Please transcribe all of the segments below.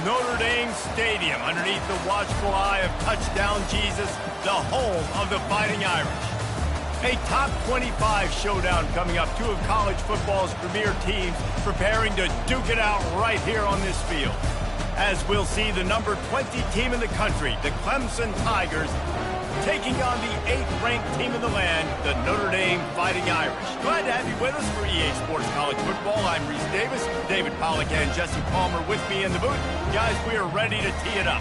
Notre Dame Stadium, underneath the watchful eye of Touchdown Jesus, the home of the Fighting Irish. A top 25 showdown coming up. Two of college football's premier teams preparing to duke it out right here on this field. As we'll see the number 20 team in the country, the Clemson Tigers, taking on the 8th-ranked team in the land, the Notre Dame Fighting Irish. Glad to have you with us for EA Sports College Football. I'm Reese Davis, David Pollack and Jesse Palmer with me in the booth. Guys, we are ready to tee it up.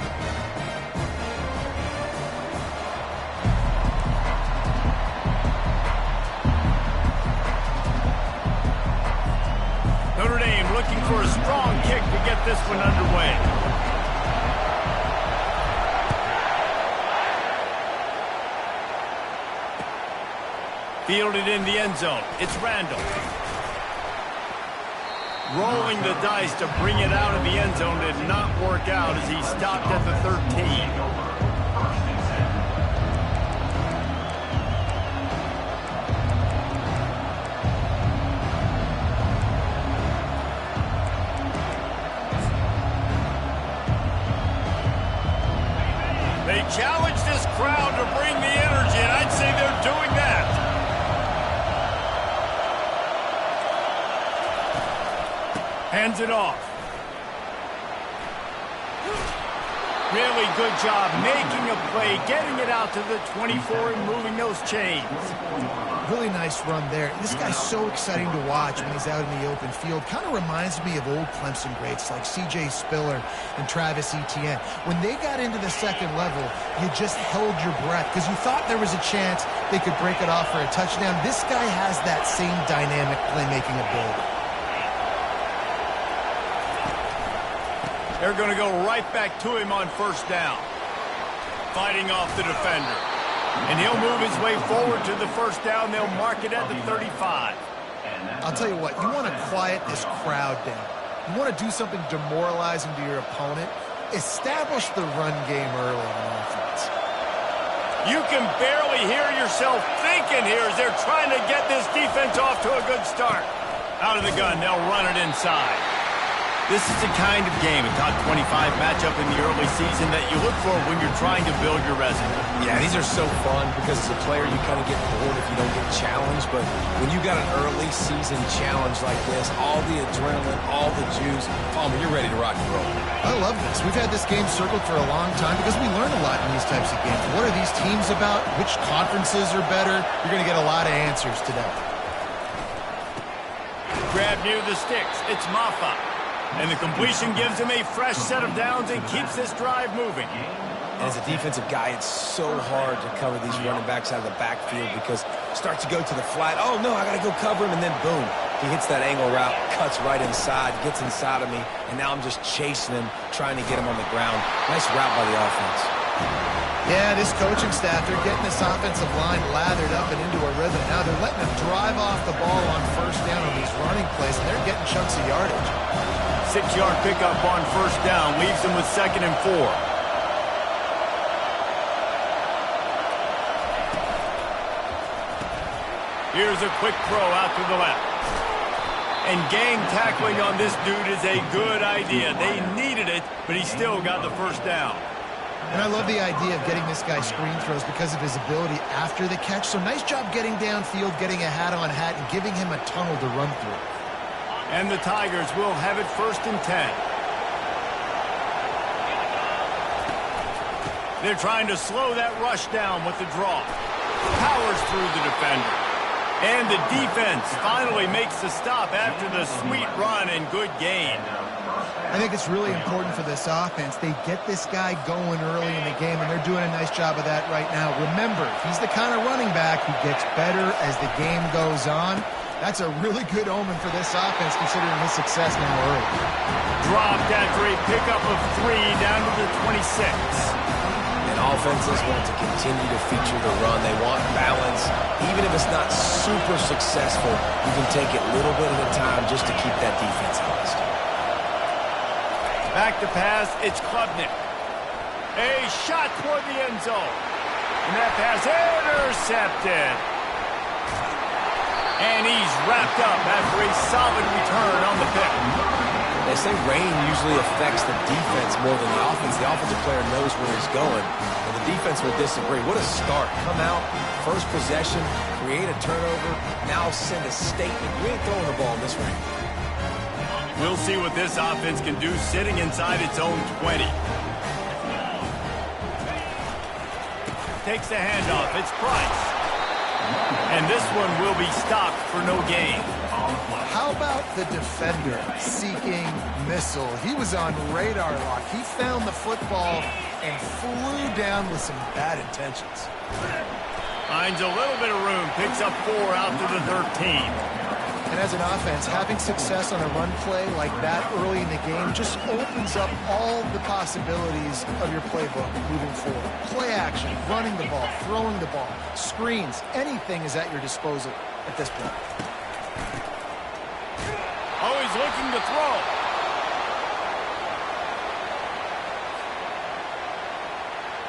Notre Dame looking for a strong kick to get this one underway. Fielded in the end zone. It's Randall. Rolling the dice to bring it out of the end zone did not work out as he stopped at the 13. They challenge this crowd to bring the energy, and I'd say they're doing that. Hands it off. Really good job making a play, getting it out to the 24 and moving those chains. Really nice run there. This guy's so exciting to watch when he's out in the open field. Kind of reminds me of old Clemson greats like C.J. Spiller and Travis Etienne. When they got into the second level, you just held your breath because you thought there was a chance they could break it off for a touchdown. This guy has that same dynamic playmaking ability. They're going to go right back to him on first down. Fighting off the defender. And he'll move his way forward to the first down. They'll mark it at the 35. I'll tell you what, you want to quiet this crowd down. You want to do something demoralizing to your opponent. Establish the run game early on offense. You can barely hear yourself thinking here as they're trying to get this defense off to a good start. Out of the gun, they'll run it inside. This is the kind of game, a top 25 matchup in the early season that you look for when you're trying to build your resume. Yeah, these are so fun because as a player, you kind of get bored if you don't get challenged. But when you got an early season challenge like this, all the adrenaline, all the juice, Palmer, you're ready to rock and roll. I love this. We've had this game circled for a long time because we learn a lot in these types of games. What are these teams about? Which conferences are better? You're going to get a lot of answers today. Grab near the sticks. It's Maffa. And the completion gives him a fresh set of downs and keeps this drive moving. And as a defensive guy, it's so hard to cover these running backs out of the backfield because it starts to go to the flat. Oh, no, I got to go cover him. And then, boom, he hits that angle route, cuts right inside, gets inside of me, and now I'm just chasing him, trying to get him on the ground. Nice route by the offense. Yeah, this coaching staff, they're getting this offensive line lathered up and into a rhythm. Now they're letting them drive off the ball on first down on these running plays, and they're getting chunks of yardage. 6-yard pickup on first down leaves them with 2nd and 4. Here's a quick throw out to the left. And gang tackling on this dude is a good idea. They needed it, but he still got the first down. And I love the idea of getting this guy screen throws because of his ability after the catch. So nice job getting downfield, getting a hat-on-hat, and giving him a tunnel to run through. And the Tigers will have it 1st and 10. They're trying to slow that rush down with the draw. Powers through the defender. And the defense finally makes the stop after the sweet run and good gain. I think it's really important for this offense. They get this guy going early in the game, and they're doing a nice job of that right now. Remember, he's the kind of running back who gets better as the game goes on. That's a really good omen for this offense, considering his success now early. Dropped after a pickup of 3 down to the 26. And offenses want to continue to feature the run. They want balance. Even if it's not super successful, you can take it little bit at a time just to keep that defense honest. Back to pass, it's Klubnik. A shot toward the end zone. And that pass intercepted. And he's wrapped up after a solid return on the pick. They say rain usually affects the defense more than the offense. The offensive player knows where he's going, and the defense will disagree. What a start. Come out, first possession, create a turnover, now send a statement. You ain't throwing the ball in this rain. We'll see what this offense can do sitting inside its own 20. Takes the handoff. It's Price. And this one will be stopped for no gain. How about the defender seeking missile? He was on radar lock. He found the football and flew down with some bad intentions. Finds a little bit of room. Picks up 4 out to the 13. And as an offense, having success on a run play like that early in the game just opens up all the possibilities of your playbook moving forward. Play action, running the ball, throwing the ball, screens, anything is at your disposal at this point. Oh, he's looking to throw.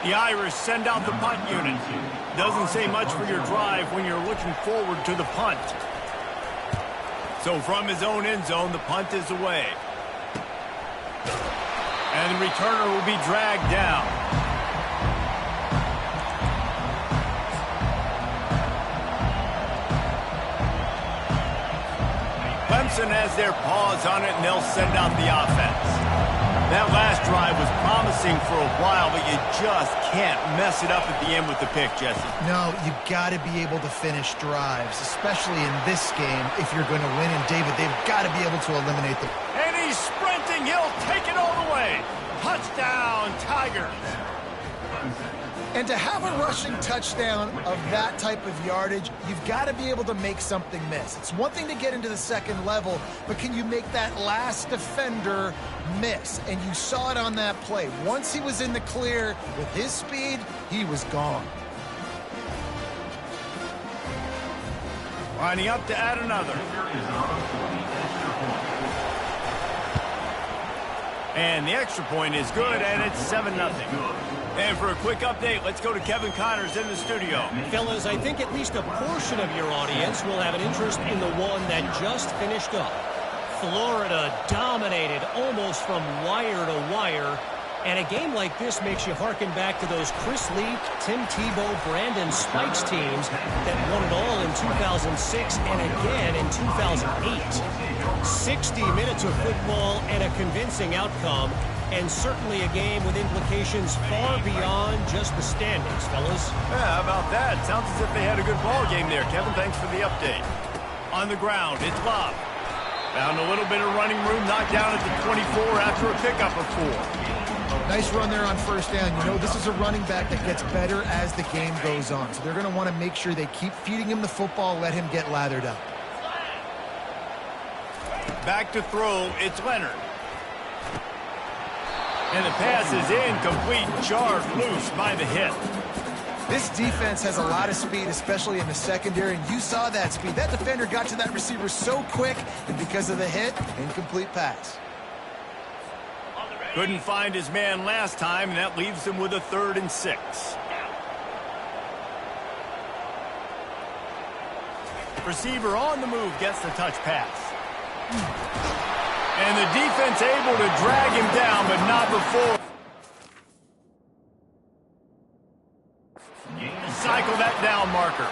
The Irish send out the punt unit. Doesn't say much for your drive when you're looking forward to the punt. So from his own end zone, the punt is away. And the returner will be dragged down. Clemson has their paws on it, and they'll send out the offense. That last drive was promising for a while, but you just can't mess it up at the end with the pick, Jesse. No, you've got to be able to finish drives, especially in this game if you're going to win. And, David, they've got to be able to eliminate them. And he's sprinting. He'll take it all the way. Touchdown, Tigers. And to have a rushing touchdown of that type of yardage, you've got to be able to make something miss. It's one thing to get into the second level, but can you make that last defender miss? And you saw it on that play. Once he was in the clear with his speed, he was gone. Lining up to add another. And the extra point is good, and it's 7-0. And for a quick update, let's go to Kevin Connors in the studio. Fellas, I think at least a portion of your audience will have an interest in the one that just finished up. Florida dominated almost from wire to wire. And a game like this makes you harken back to those Chris Lee, Tim Tebow, Brandon Spikes teams that won it all in 2006 and again in 2008. 60 minutes of football and a convincing outcome, and certainly a game with implications far beyond just the standings, fellas. Yeah, how about that? Sounds as if they had a good ball game there. Kevin, thanks for the update. On the ground, it's Love. Found a little bit of running room, knocked down at the 24 after a pickup of 4. Nice run there on first down. You know, this is a running back that gets better as the game goes on. So they're going to want to make sure they keep feeding him the football, let him get lathered up. Back to throw, it's Leonard. And the pass is incomplete, charged loose by the hit. This defense has a lot of speed, especially in the secondary, and you saw that speed. That defender got to that receiver so quick, and because of the hit, incomplete pass. Couldn't find his man last time, and that leaves him with a 3rd and 6. Receiver on the move gets the touch pass. And the defense able to drag him down, but not before. Cycle that down marker.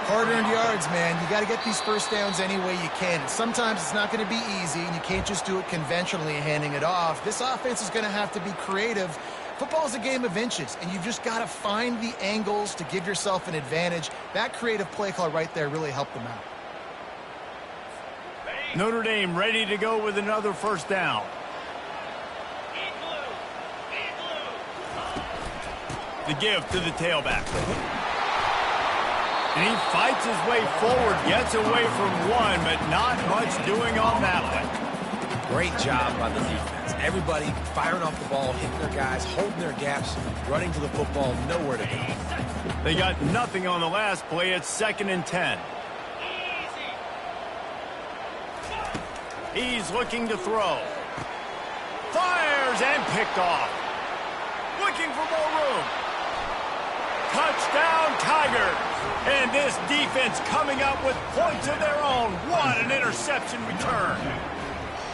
Hard-earned yards, man. You got to get these first downs any way you can. And sometimes it's not going to be easy, and you can't just do it conventionally handing it off. This offense is going to have to be creative. Football is a game of inches, and you've just got to find the angles to give yourself an advantage. That creative play call right there really helped them out. Notre Dame ready to go with another first down. The give to the tailback. And he fights his way forward, gets away from one, but not much doing on that one. Great job by the defense. Everybody firing off the ball, hitting their guys, holding their gaps, running to the football, nowhere to go. They got nothing on the last play. It's 2nd and 10. He's looking to throw. Fires and picked off. Looking for more room. Touchdown, Tigers. And this defense coming up with points of their own. What an interception return.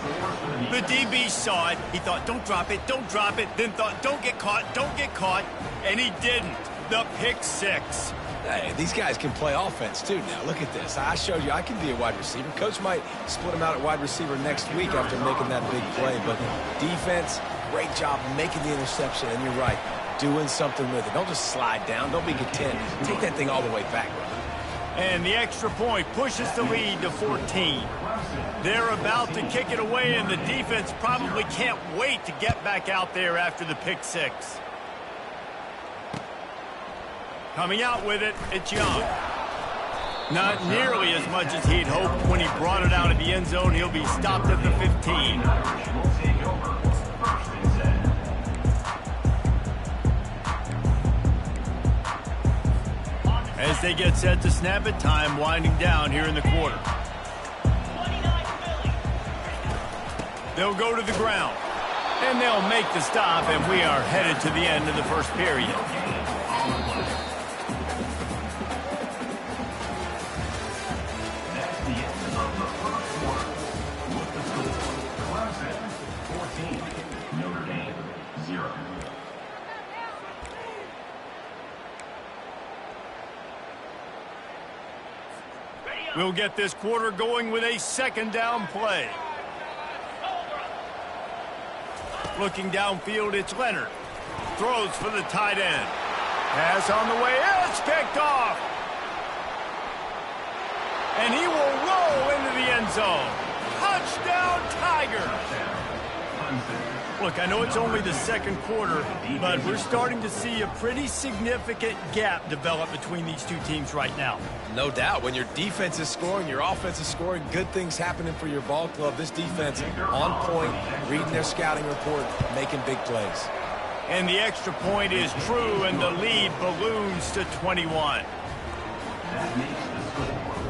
The DB saw it. He thought, don't drop it, don't drop it. Then thought, don't get caught. And he didn't. The pick six. Hey, these guys can play offense, too, now. Look at this. I showed you I can be a wide receiver. Coach might split him out at wide receiver next week after making that big play. But defense, great job making the interception. And you're right, doing something with it. Don't just slide down. Don't be content. Take that thing all the way back. And the extra point pushes the lead to 14. They're about to kick it away, and the defense probably can't wait to get back out there after the pick six. Coming out with it, it's Young. Not nearly as much as he'd hoped when he brought it out of the end zone. He'll be stopped at the 15. As they get set to snap it, time winding down here in the quarter. They'll go to the ground, and they'll make the stop, and we are headed to the end of the first period. We'll get this quarter going with a second down play. Looking downfield, it's Leonard. Throws for the tight end. Pass on the way. It's picked off. And he will roll into the end zone. Touchdown, Tigers. Look, I know it's only the second quarter, but we're starting to see a pretty significant gap develop between these two teams right now. No doubt. When your defense is scoring, your offense is scoring, good things happening for your ball club. This defense on point, reading their scouting report, making big plays. And the extra point is true, and the lead balloons to 21. That makes the score